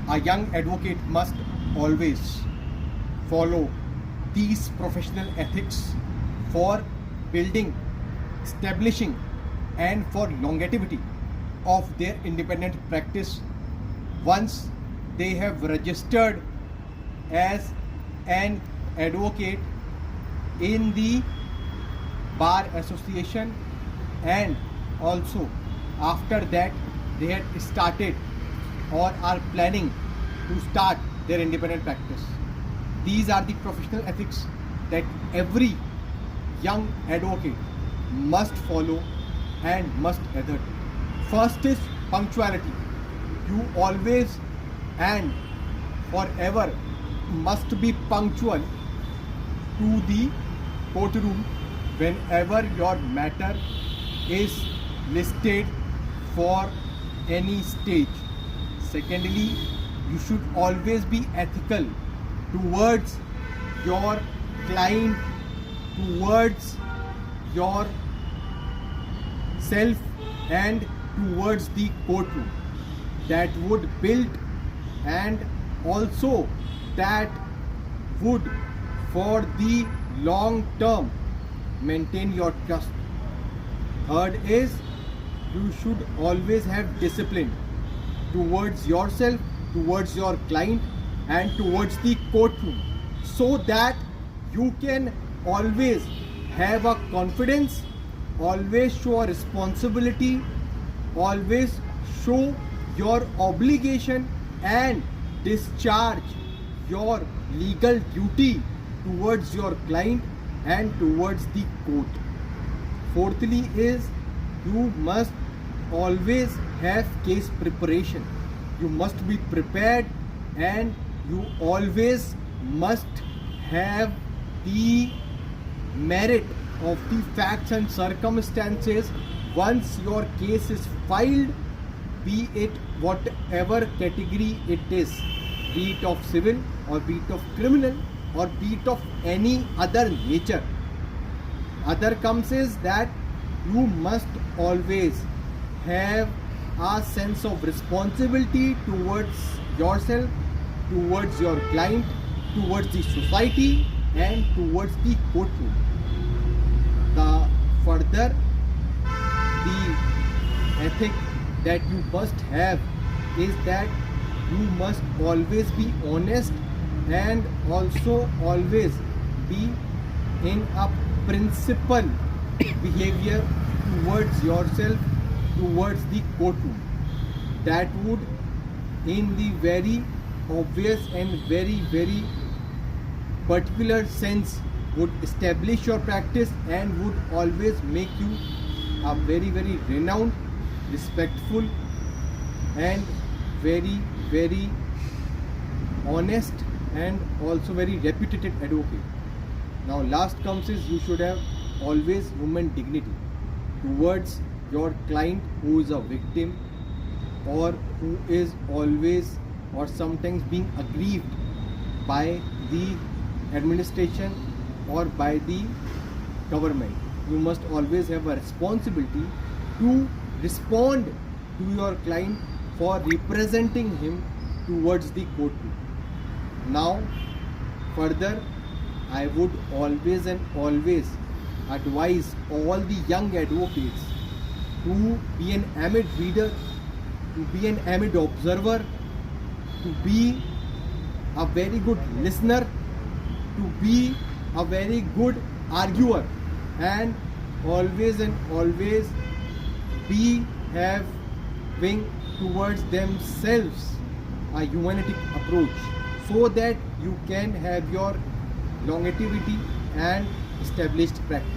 A young advocate must always follow these professional ethics for building, establishing, and for longevity of their independent practice once they have registered as an advocate in the bar association, and also after that they had started or are planning to start their independent practice. These are the professional ethics that every young advocate must follow and must adhere to. First is punctuality. You always and forever must be punctual to the courtroom whenever your matter is listed for any stage. Secondly, you should always be ethical towards your client, towards your self, and towards the courtroom. That would build and also that would for the long term maintain your trust. Third is you should always have discipline towards yourself, towards your client, and towards the courtroom, so that you can always have a confidence, always show a responsibility, always show your obligation and discharge your legal duty towards your client and towards the court. Fourthly is you must always have case preparation. You must be prepared, and you always must have the merit of the facts and circumstances once your case is filed, be it whatever category it is, be it of civil or be it of criminal or be it of any other nature. Other comes is that you must always have a sense of responsibility towards yourself, towards your client, towards the society, and towards the courtroom. The further the ethic that you must have is that you must always be honest and also always be in a principled behavior towards yourself, towards the courtroom. That would in the very obvious and very particular sense would establish your practice and would always make you a very renowned, respectful, and very honest and also very reputed advocate. Now last comes is you should have always human dignity towards your client who is a victim or who is always or sometimes being aggrieved by the administration or by the government. You must always have a responsibility to respond to your client for representing him towards the courtroom. Now further, I would always advise all the young advocates to be an avid reader, to be an avid observer, to be a very good listener, to be a very good arguer, and always be having towards themselves a humanistic approach, so that you can have your longevity and established practice.